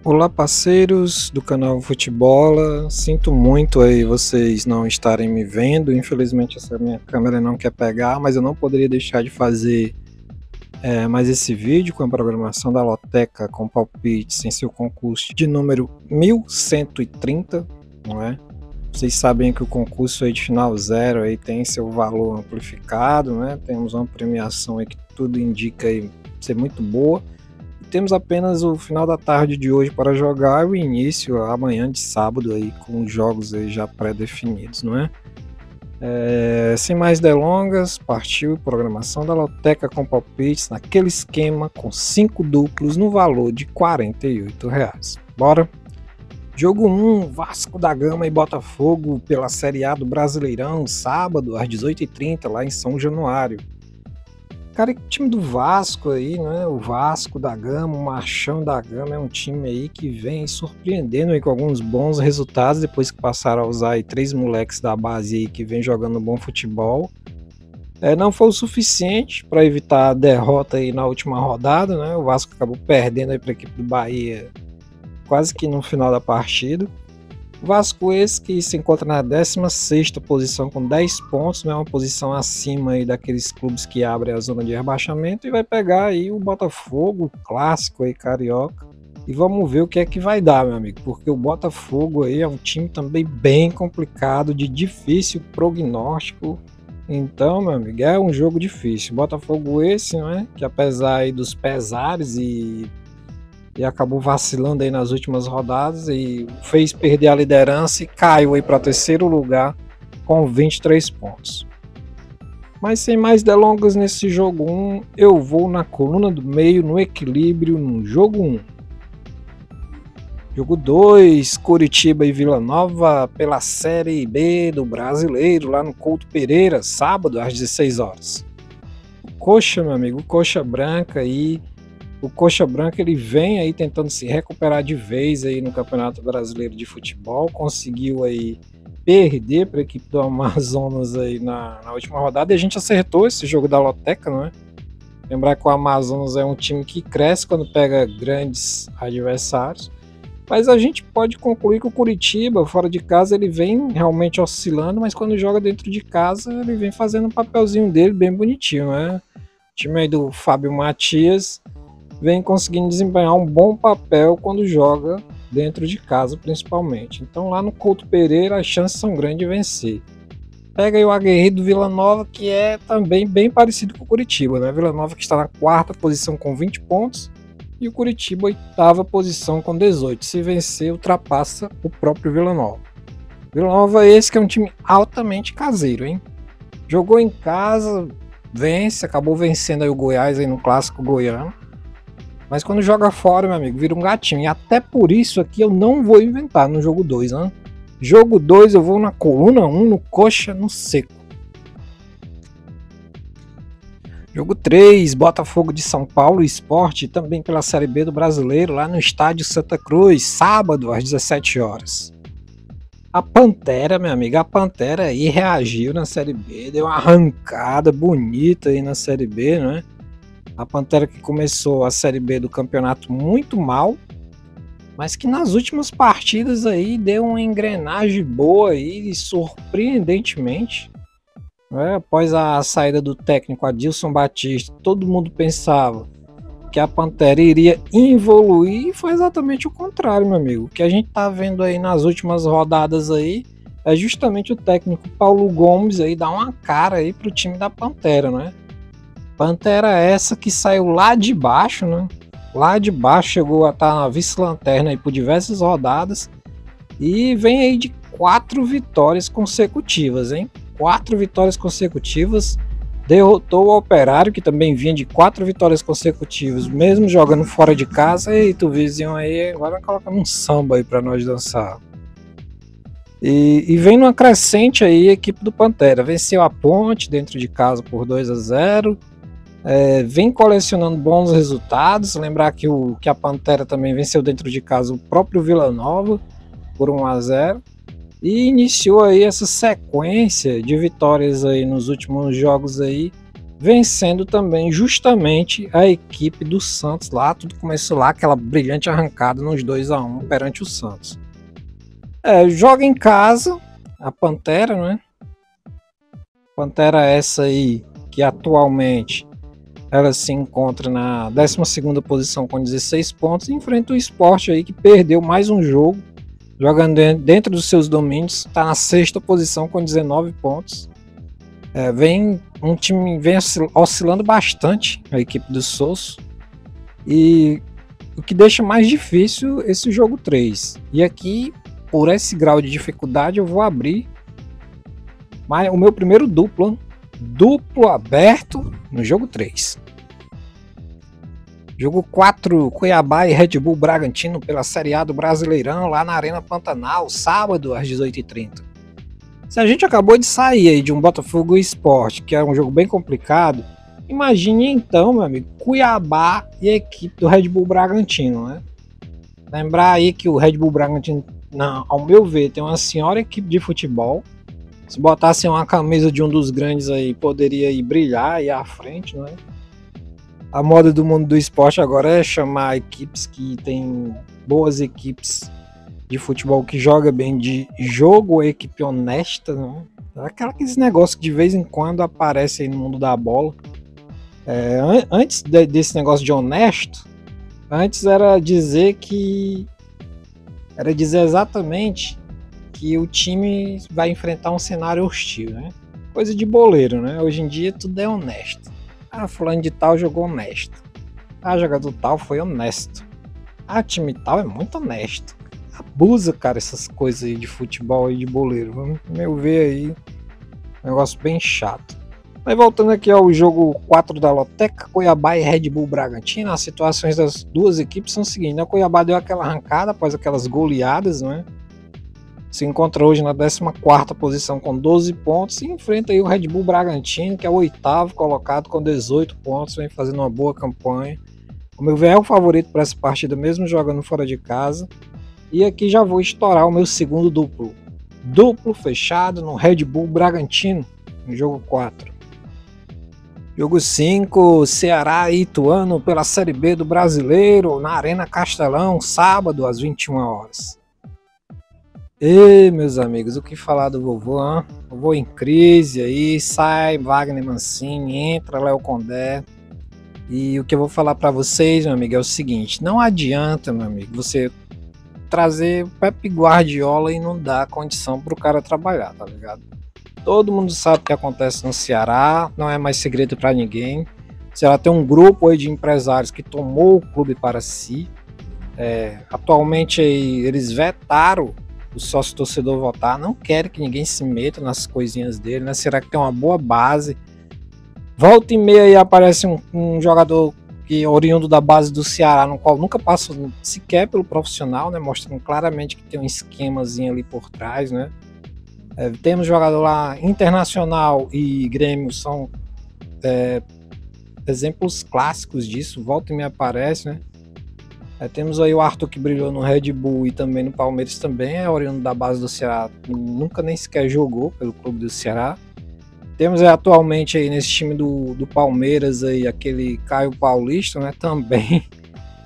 Olá, parceiros do canal Futebola. Sinto muito aí vocês não estarem me vendo. Infelizmente essa minha câmera não quer pegar, mas eu não poderia deixar de fazer mais esse vídeo com a programação da Loteca com palpites em seu concurso de número 1130, não é? Vocês sabem que o concurso aí de final zero aí tem seu valor amplificado, né? Temos uma premiação aí que tudo indica aí ser muito boa. Temos apenas o final da tarde de hoje para jogar e o início amanhã de sábado aí com os jogos aí já pré-definidos, não é? Sem mais delongas, partiu programação da Loteca com palpites naquele esquema com 5 duplos no valor de R$ 48. Bora? Jogo 1, Vasco da Gama e Botafogo pela Série A do Brasileirão, sábado às 18h30 lá em São Januário. Cara, que time do Vasco aí, né? O Vasco da Gama, o Machão da Gama é um time aí que vem surpreendendo aí com alguns bons resultados depois que passaram a usar aí 3 moleques da base aí que vem jogando bom futebol. Não foi o suficiente para evitar a derrota aí na última rodada, né? O Vasco acabou perdendo aí para a equipe do Bahia quase que no final da partida. O Vasco esse que se encontra na 16ª posição com 10 pontos, né, uma posição acima aí daqueles clubes que abrem a zona de rebaixamento, e vai pegar aí o Botafogo, clássico aí carioca, e vamos ver o que é que vai dar, meu amigo, porque o Botafogo aí é um time também bem complicado, de difícil prognóstico. Então, meu amigo, é um jogo difícil. Botafogo esse, né, que apesar aí dos pesares e acabou vacilando aí nas últimas rodadas e fez perder a liderança e caiu aí para 3º lugar com 23 pontos. Mas sem mais delongas nesse jogo 1, eu vou na coluna do meio, no equilíbrio, no jogo 1. Jogo 2, Coritiba e Vila Nova pela Série B do Brasileiro, lá no Couto Pereira, sábado às 16 horas. Coxa, meu amigo, Coxa Branca aí. O Coxa Branca ele vem aí tentando se recuperar de vez aí no Campeonato Brasileiro de Futebol, conseguiu aí perder para a equipe do Amazonas aí na última rodada, e a gente acertou esse jogo da Loteca, não é? Lembrar que o Amazonas é um time que cresce quando pega grandes adversários, mas a gente pode concluir que o Coritiba, fora de casa, ele vem realmente oscilando, mas quando joga dentro de casa, ele vem fazendo o papelzinho dele bem bonitinho, né? O time aí do Fábio Matias vem conseguindo desempenhar um bom papel quando joga dentro de casa, principalmente. Então lá no Couto Pereira as chances são grandes de vencer. Pega aí o aguerrido do Vila Nova, que é também bem parecido com o Coritiba, né? Vila Nova que está na 4ª posição com 20 pontos e o Coritiba 8ª posição com 18. Se vencer, ultrapassa o próprio Vila Nova. Vila Nova esse que é um time altamente caseiro, hein? Jogou em casa, vence, acabou vencendo aí o Goiás aí no clássico goiano. Mas quando joga fora, meu amigo, vira um gatinho. E até por isso aqui eu não vou inventar no jogo 2, né? Jogo 2 eu vou na coluna 1, no Coxa, no seco. Jogo 3, Botafogo de São Paulo e Sport, também pela Série B do Brasileiro, lá no Estádio Santa Cruz, sábado às 17 horas. A Pantera, minha amiga, a Pantera aí reagiu na Série B, deu uma arrancada bonita aí na Série B, né? A Pantera que começou a Série B do campeonato muito mal, mas que nas últimas partidas aí deu uma engrenagem boa aí, surpreendentemente. Após a saída do técnico Adilson Batista, todo mundo pensava que a Pantera iria evoluir e foi exatamente o contrário, meu amigo. O que a gente tá vendo aí nas últimas rodadas aí é justamente o técnico Paulo Gomes aí dar uma cara aí pro time da Pantera, né? Pantera essa que saiu lá de baixo, né? Lá de baixo chegou a estar na vice-lanterna aí por diversas rodadas e vem aí de 4 vitórias consecutivas, hein? 4 vitórias consecutivas, derrotou o Operário, que também vinha de 4 vitórias consecutivas, mesmo jogando fora de casa. Eita, o vizinho aí agora coloca um samba aí pra nós dançar. E vem numa crescente aí a equipe do Pantera, venceu a Ponte dentro de casa por 2-0, vem colecionando bons resultados. Lembrar que a Pantera também venceu dentro de casa o próprio Vila Nova por 1-0. e iniciou aí essa sequência de vitórias aí nos últimos jogos aí, vencendo também justamente a equipe do Santos lá. Tudo começou lá, aquela brilhante arrancada nos 2-1 perante o Santos. Joga em casa a Pantera, né? Pantera essa aí que atualmente ela se encontra na 12ª posição com 16 pontos e enfrenta o Sport aí que perdeu mais um jogo, jogando dentro dos seus domínios, está na 6ª posição com 19 pontos. Um time vem oscilando bastante, a equipe do Sosso, e o que deixa mais difícil esse jogo 3. E aqui, por esse grau de dificuldade, eu vou abrir o meu primeiro duplo aberto no jogo 3. Jogo 4, Cuiabá e Red Bull Bragantino pela Série A do Brasileirão, lá na Arena Pantanal, sábado às 18h30. Se a gente acabou de sair aí de um Botafogo Sport, que era um jogo bem complicado, imagine então, meu amigo, Cuiabá e a equipe do Red Bull Bragantino, né? Lembrar aí que o Red Bull Bragantino, ao meu ver, tem uma senhora equipe de futebol. Se botassem uma camisa de um dos grandes aí, poderia ir brilhar, ir à frente, né? A moda do mundo do esporte agora é chamar equipes que tem boas equipes de futebol que joga bem de jogo, equipe honesta, né? Aqueles negócios que de vez em quando aparecem aí no mundo da bola. Antes desse negócio de honesto, antes era dizer exatamente que o time vai enfrentar um cenário hostil, né? Coisa de boleiro, né? Hoje em dia tudo é honesto. Fulano de tal jogou honesto. Jogador tal foi honesto. Time tal é muito honesto. Abusa, cara, essas coisas aí de futebol e de boleiro. Vamos meu ver aí. Negócio bem chato. Mas voltando aqui ao jogo 4 da Loteca, Cuiabá e Red Bull Bragantino, as situações das duas equipes são as seguintes. A Cuiabá deu aquela arrancada após aquelas goleadas, né? Se encontra hoje na 14ª posição com 12 pontos e enfrenta aí o Red Bull Bragantino, que é o 8º colocado com 18 pontos, vem fazendo uma boa campanha. O meu ver é o favorito para essa partida, mesmo jogando fora de casa. E aqui já vou estourar o meu segundo duplo. Duplo fechado no Red Bull Bragantino, no jogo 4. Jogo 5, Ceará e Ituano pela Série B do Brasileiro, na Arena Castelão, sábado às 21h. Meus amigos, o que falar do vovô, hein? Vovô em crise aí, sai Wagner Mancini, entra Léo Condé. E o que eu vou falar para vocês, meu amigo, é o seguinte: não adianta, meu amigo, você trazer Pepe Guardiola e não dar condição pro cara trabalhar, tá ligado? Todo mundo sabe o que acontece no Ceará, não é mais segredo para ninguém. O Ceará tem um grupo aí de empresários que tomou o clube para si. Atualmente aí, eles vetaram o sócio torcedor votar, não querem que ninguém se meta nas coisinhas dele, né? Será que tem uma boa base? Volta e meia aí aparece um jogador que é oriundo da base do Ceará, no qual nunca passa sequer pelo profissional, né? Mostrando claramente que tem um esquemazinho ali por trás, né? Temos jogador lá, Internacional e Grêmio são exemplos clássicos disso, volta e meia aparece, né? Temos aí o Arthur, que brilhou no Red Bull e também no Palmeiras, também é oriundo da base do Ceará, nunca nem sequer jogou pelo clube do Ceará. Temos atualmente aí nesse time do Palmeiras aí aquele Caio Paulista, né? Também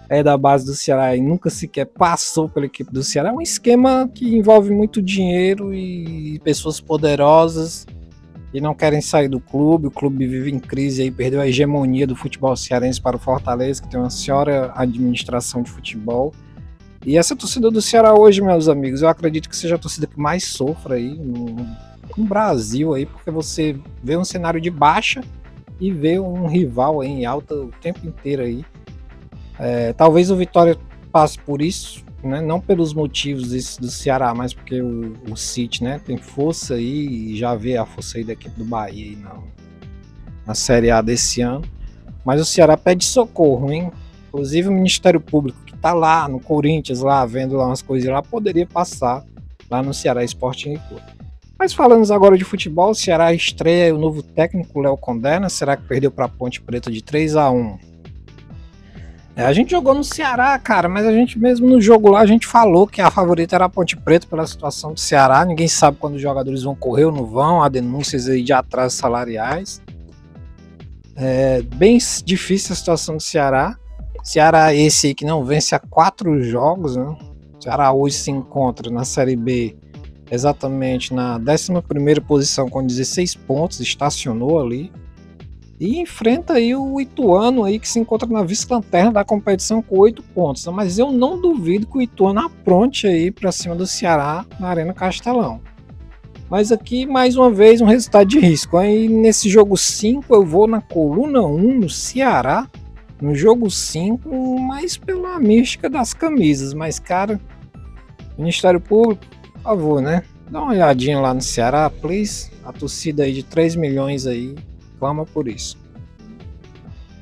é da base do Ceará e nunca sequer passou pela equipe do Ceará. É um esquema que envolve muito dinheiro e pessoas poderosas e não querem sair do clube. O clube vive em crise aí, perdeu a hegemonia do futebol cearense para o Fortaleza, que tem uma senhora administração de futebol. E essa torcida do Ceará hoje, meus amigos, eu acredito que seja a torcida que mais sofre aí no Brasil aí, porque você vê um cenário de baixa e vê um rival aí em alta o tempo inteiro aí. Talvez o Vitória passe por isso, né? Não pelos motivos do Ceará, mas porque o City, né, tem força aí e já vê a força aí da equipe do Bahia aí na Série A desse ano. Mas o Ceará pede socorro, hein? Inclusive o Ministério Público, que tá lá no Corinthians, lá vendo lá umas coisas lá, poderia passar lá no Ceará Sporting Clube. Mas falando agora de futebol, o Ceará estreia o novo técnico Léo Condé, né? Será que perdeu para a Ponte Preta de 3-1? A gente jogou no Ceará, cara, mas a gente mesmo no jogo lá, a gente falou que a favorita era a Ponte Preta pela situação do Ceará. Ninguém sabe quando os jogadores vão correr ou não vão, há denúncias aí de atrasos salariais. É bem difícil a situação do Ceará. Ceará esse aí que não vence há 4 jogos, né? O Ceará hoje se encontra na Série B exatamente na 11ª posição com 16 pontos, estacionou ali. E enfrenta aí o Ituano aí que se encontra na vice-lanterna da competição com 8 pontos. Mas eu não duvido que o Ituano apronte aí para cima do Ceará na Arena Castelão. Mas aqui mais uma vez um resultado de risco. Aí nesse jogo 5 eu vou na coluna 1 no Ceará. No jogo 5, mais pela mística das camisas. Mas cara, Ministério Público, por favor, né? Dá uma olhadinha lá no Ceará, please. A torcida aí de 3 milhões aí clama por isso.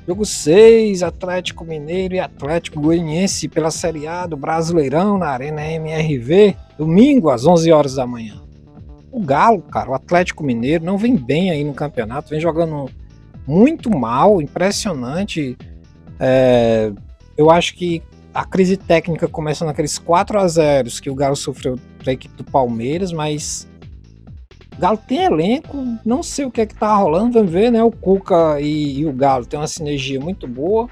Jogo 6, Atlético Mineiro e Atlético Goianiense pela Série A do Brasileirão na Arena MRV, domingo às 11 horas da manhã. O Galo, cara, o Atlético Mineiro não vem bem aí no campeonato, vem jogando muito mal, impressionante. Eu acho que a crise técnica começa naqueles 4-0 que o Galo sofreu para a equipe do Palmeiras, mas o Galo tem elenco, não sei o que é que tá rolando, vamos ver, né? O Cuca e o Galo tem uma sinergia muito boa.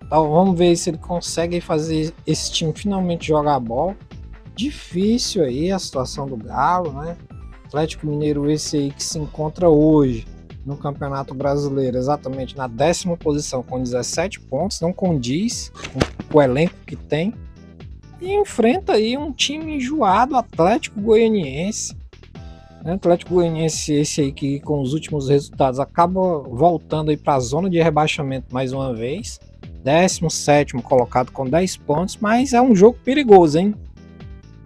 Então vamos ver se ele consegue fazer esse time finalmente jogar a bola. Difícil aí a situação do Galo, né? Atlético Mineiro esse aí que se encontra hoje no Campeonato Brasileiro, exatamente na 10ª posição com 17 pontos, não condiz com o elenco que tem. E enfrenta aí um time enjoado, Atlético Goianiense. Atlético Goianiense esse aí que com os últimos resultados acaba voltando aí para a zona de rebaixamento mais uma vez, 17º colocado com 10 pontos, mas é um jogo perigoso, hein?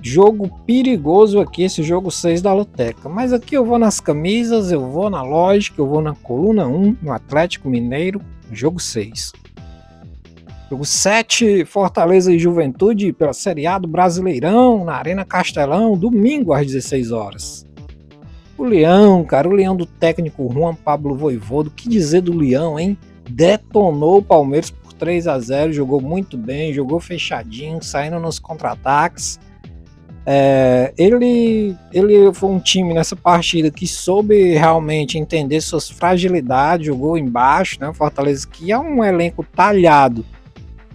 Jogo perigoso aqui, esse jogo 6 da Loteca, mas aqui eu vou nas camisas, eu vou na lógica, eu vou na coluna 1, no Atlético Mineiro, jogo 6. Jogo 7, Fortaleza e Juventude pela Série A do Brasileirão, na Arena Castelão, domingo às 16 horas. O Leão, cara, o Leão do técnico Juan Pablo Vojvoda, o que dizer do Leão, hein? Detonou o Palmeiras por 3-0, jogou muito bem, jogou fechadinho, saindo nos contra-ataques. Ele foi um time nessa partida que soube realmente entender suas fragilidades, jogou embaixo, né? O Fortaleza que é um elenco talhado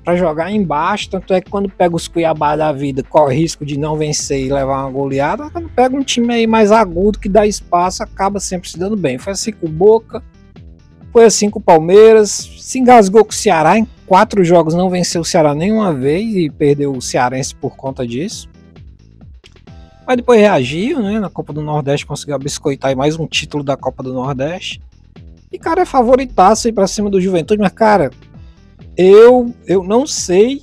para jogar embaixo, tanto é que quando pega os Cuiabá da vida, corre risco de não vencer e levar uma goleada. Quando pega um time aí mais agudo, que dá espaço, acaba sempre se dando bem. Foi assim com o Boca, foi assim com o Palmeiras, se engasgou com o Ceará, em 4 jogos não venceu o Ceará nenhuma vez e perdeu o Cearense por conta disso. Mas depois reagiu, né, na Copa do Nordeste, conseguiu biscoitar aí mais um título da Copa do Nordeste. E cara, é favoritaço aí pra cima do Juventude, mas cara, eu não sei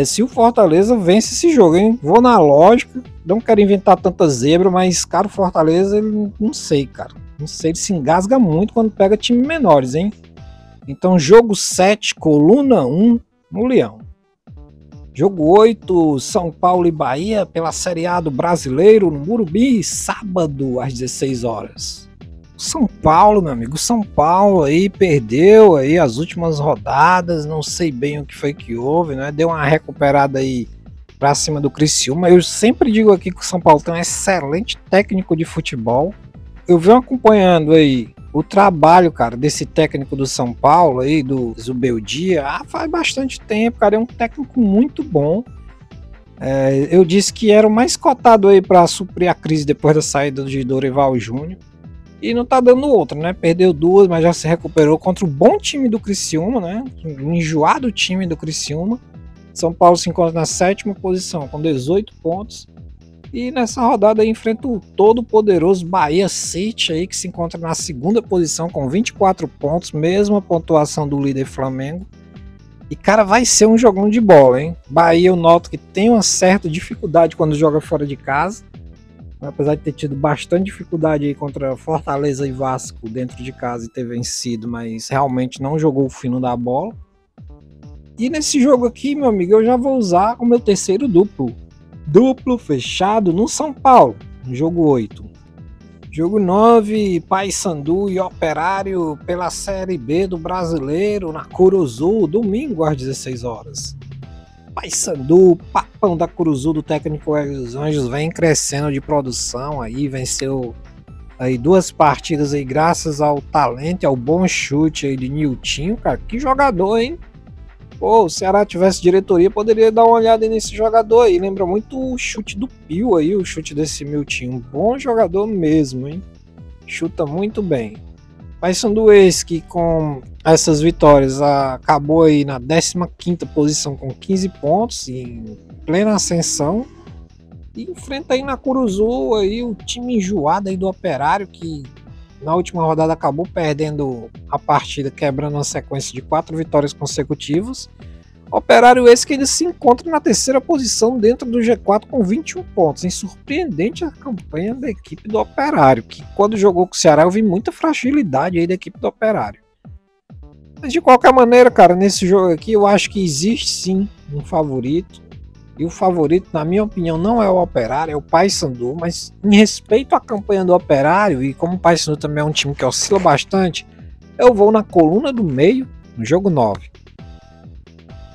se o Fortaleza vence esse jogo, hein? Vou na lógica, não quero inventar tanta zebra, mas, cara, o Fortaleza, ele, não sei, cara. Não sei, ele se engasga muito quando pega times menores, hein? Então, jogo 7, coluna 1, no Leão. Jogo 8, São Paulo e Bahia pela Série A do Brasileiro, no Morumbi, sábado às 16 horas. São Paulo, meu amigo, São Paulo aí perdeu aí as últimas rodadas, não sei bem o que foi que houve, né? Deu uma recuperada aí pra cima do Criciúma. Eu sempre digo aqui que o São Paulo tem um excelente técnico de futebol. Eu venho acompanhando aí o trabalho, cara, desse técnico do São Paulo aí, do Zubeldia, faz bastante tempo, cara, é um técnico muito bom. Eu disse que era o mais cotado aí para suprir a crise depois da saída de Dorival Júnior. E não tá dando outra, né? Perdeu 2, mas já se recuperou contra o bom time do Criciúma, né? Um enjoado time do Criciúma. São Paulo se encontra na 7ª posição com 18 pontos. E nessa rodada aí enfrenta o todo poderoso Bahia City aí, que se encontra na 2ª posição com 24 pontos, mesma pontuação do líder Flamengo. E cara, vai ser um jogão de bola, hein? Bahia eu noto que tem uma certa dificuldade quando joga fora de casa. Apesar de ter tido bastante dificuldade aí contra Fortaleza e Vasco dentro de casa e ter vencido, mas realmente não jogou o fino da bola. E nesse jogo aqui, meu amigo, eu já vou usar o meu terceiro duplo. Duplo fechado no São Paulo, no jogo 8. Jogo 9, Paysandu e Operário pela Série B do Brasileiro na Curuzu, domingo às 16 horas. Paysandu, papão da Curuzu do técnico Hélio dos Anjos, vem crescendo de produção aí, venceu aí 2 partidas aí graças ao talento e ao bom chute aí de Niltinho, cara, que jogador, hein? Pô, o Ceará tivesse diretoria, poderia dar uma olhada nesse jogador aí. Lembra muito o chute do Pio aí, o chute desse Miltinho. Um bom jogador mesmo, hein? Chuta muito bem. Paysandu esse que com essas vitórias acabou aí na 15ª posição com 15 pontos, em plena ascensão. E enfrenta aí na Curuzu aí o time enjoado aí do Operário, que na última rodada acabou perdendo a partida, quebrando uma sequência de 4 vitórias consecutivas. Operário esse que ainda se encontra na 3ª posição dentro do G4 com 21 pontos. Em surpreendente a campanha da equipe do Operário, que quando jogou com o Ceará eu vi muita fragilidade aí da equipe do Operário. Mas de qualquer maneira, cara, nesse jogo aqui eu acho que existe sim um favorito. E o favorito, na minha opinião, não é o Operário, é o Paysandu, mas em respeito à campanha do Operário, e como o Paysandu também é um time que oscila bastante, eu vou na coluna do meio, no jogo 9.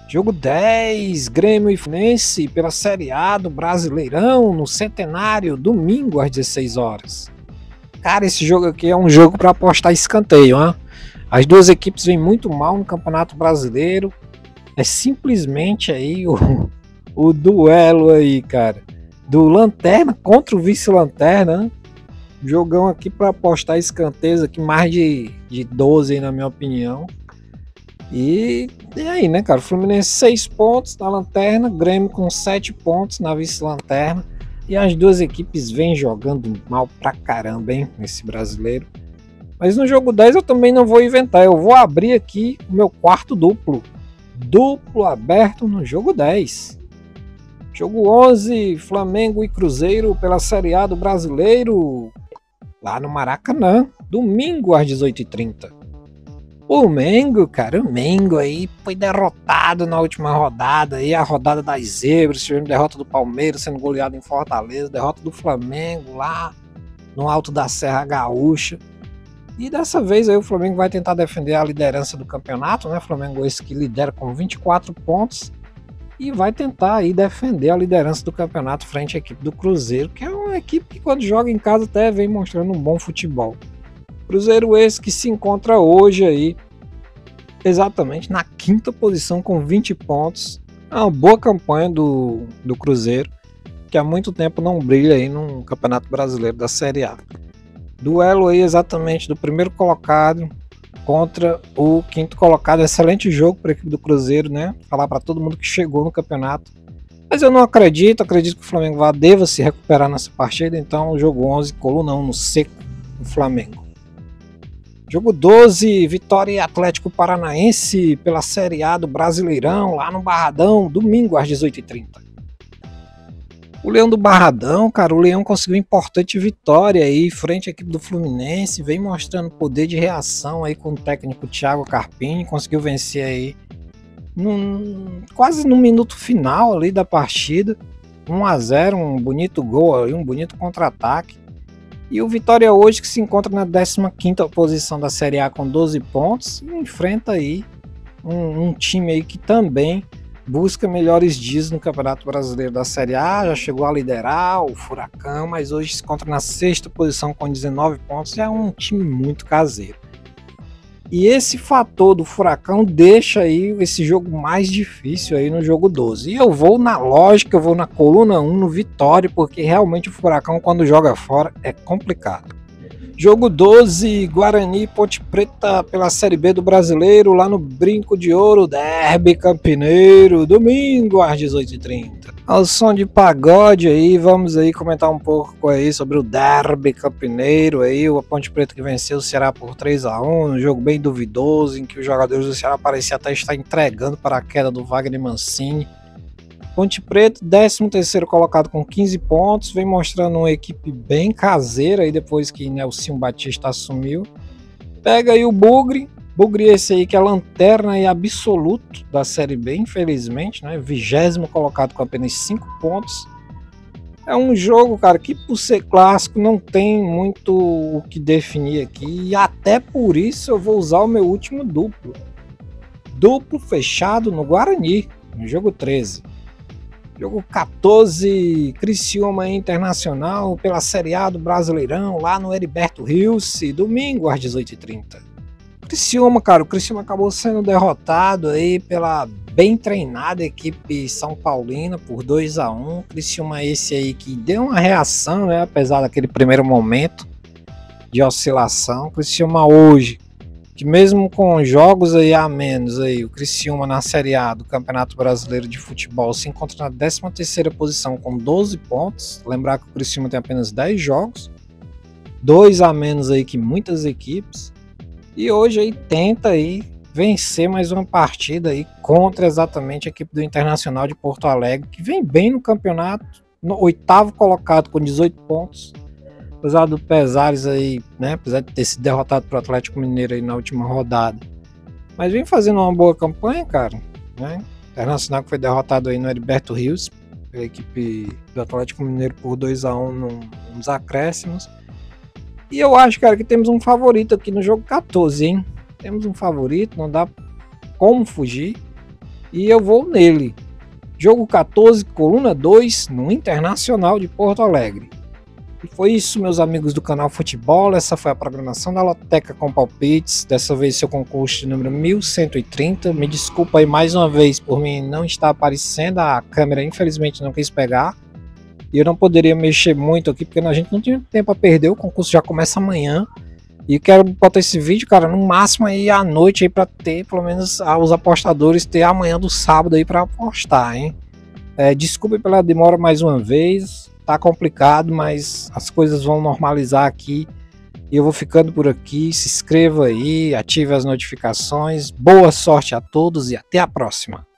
Jogo 10, Grêmio e Fluminense pela Série A do Brasileirão, no Centenário, domingo às 16 horas. Cara, esse jogo aqui é um jogo para apostar escanteio, hein? As duas equipes vêm muito mal no Campeonato Brasileiro, é simplesmente aí o duelo aí, cara, do Lanterna contra o vice-lanterna, né? Jogão aqui para apostar escanteios aqui, mais de 12 aí, na minha opinião. E aí, né, cara, Fluminense 6 pontos na lanterna, Grêmio com 7 pontos na vice-lanterna. E as duas equipes vêm jogando mal pra caramba, hein, nesse brasileiro. Mas no jogo 10 eu também não vou inventar, eu vou abrir aqui o meu quarto duplo. Duplo aberto no jogo 10. Jogo 11, Flamengo e Cruzeiro pela Série A do Brasileiro, lá no Maracanã, domingo às 18h30. O Mengo aí foi derrotado na última rodada, aí a rodada das zebras, tivemos derrota do Palmeiras sendo goleado em Fortaleza, derrota do Flamengo lá no alto da Serra Gaúcha. E dessa vez aí o Flamengo vai tentar defender a liderança do campeonato, né? O Flamengo esse que lidera com 24 pontos. E vai tentar aí defender a liderança do campeonato frente à equipe do Cruzeiro, que é uma equipe que quando joga em casa até vem mostrando um bom futebol. Cruzeiro esse que se encontra hoje aí exatamente na 5ª posição com 20 pontos. É uma boa campanha do Cruzeiro, que há muito tempo não brilha aí no Campeonato Brasileiro da Série A. Duelo aí exatamente do primeiro colocado contra o 5º colocado. Excelente jogo para a equipe do Cruzeiro, né? Falar para todo mundo que chegou no campeonato. Mas eu não acredito que o Flamengo deva se recuperar nessa partida. Então, jogo 11, coluna 1 no seco, o Flamengo. Jogo 12, Vitória e Atlético Paranaense pela Série A do Brasileirão, lá no Barradão, domingo às 18h30. O Leão do Barradão, cara, o Leão conseguiu importante vitória aí frente à equipe do Fluminense, vem mostrando poder de reação aí com o técnico Thiago Carpini, conseguiu vencer aí quase no minuto final ali da partida, 1-0, um bonito gol aí, um bonito contra-ataque. E o Vitória hoje que se encontra na 15ª posição da Série A com 12 pontos, e enfrenta aí um time aí que também busca melhores dias no Campeonato Brasileiro da Série A, já chegou a liderar o Furacão, mas hoje se encontra na 6ª posição com 19 pontos, é um time muito caseiro. E esse fator do Furacão deixa aí esse jogo mais difícil aí no jogo 12. E eu vou na lógica, eu vou na coluna 1 no Vitória, porque realmente o Furacão quando joga fora é complicado. Jogo 12, Guarani e Ponte Preta pela Série B do Brasileiro, lá no Brinco de Ouro, Derby Campineiro, domingo às 18h30. Ao som de pagode aí, vamos aí comentar um pouco aí sobre o Derby Campineiro, aí, o Ponte Preta que venceu o Ceará por 3-1, um jogo bem duvidoso, em que os jogadores do Ceará pareciam até estar entregando para a queda do Wagner Mancini. Ponte Preta, 13º colocado com 15 pontos, vem mostrando uma equipe bem caseira aí depois que Nelson Batista assumiu. Pega aí o Bugre esse aí que é a lanterna e absoluto da Série B, infelizmente, né? 20º colocado com apenas 5 pontos. É um jogo, cara, que por ser clássico não tem muito o que definir aqui. E até por isso eu vou usar o meu último duplo. Duplo fechado no Guarani, no jogo 13. Jogo 14, Criciúma Internacional pela Série A do Brasileirão, lá no Heriberto Rios, domingo às 18h30. Criciúma, cara, o Criciúma acabou sendo derrotado aí pela bem treinada equipe São Paulina por 2-1. Criciúma esse aí que deu uma reação, né, apesar daquele primeiro momento de oscilação. Criciúma hoje, que mesmo com jogos aí a menos, aí, o Criciúma na Série A do Campeonato Brasileiro de Futebol se encontra na 13ª posição com 12 pontos. Lembrar que o Criciúma tem apenas 10 jogos, 2 a menos aí que muitas equipes. E hoje aí tenta aí vencer mais uma partida aí contra exatamente a equipe do Internacional de Porto Alegre, que vem bem no campeonato, no 8º colocado com 18 pontos. Apesar do pesares aí, né? Apesar de ter sido derrotado pro Atlético Mineiro aí na última rodada. Mas vem fazendo uma boa campanha, cara, né? Internacional que foi derrotado aí no Heriberto Rios, pela equipe do Atlético Mineiro por 2-1 nos acréscimos. E eu acho, cara, que temos um favorito aqui no jogo 14, hein? Temos um favorito, não dá como fugir. E eu vou nele. Jogo 14, coluna 2, no Internacional de Porto Alegre. E foi isso, meus amigos do canal Futebol. Essa foi a programação da Loteca com Palpites. Dessa vez seu concurso de número 1130. Me desculpa aí mais uma vez por mim não estar aparecendo. A câmera infelizmente não quis pegar. E eu não poderia mexer muito aqui, porque a gente não tinha tempo a perder, o concurso já começa amanhã. E eu quero botar esse vídeo, cara, no máximo aí à noite aí para ter, pelo menos os apostadores ter amanhã do sábado aí para apostar, hein? Desculpe pela demora mais uma vez, tá complicado, mas as coisas vão normalizar aqui. E eu vou ficando por aqui, se inscreva aí, ative as notificações. Boa sorte a todos e até a próxima.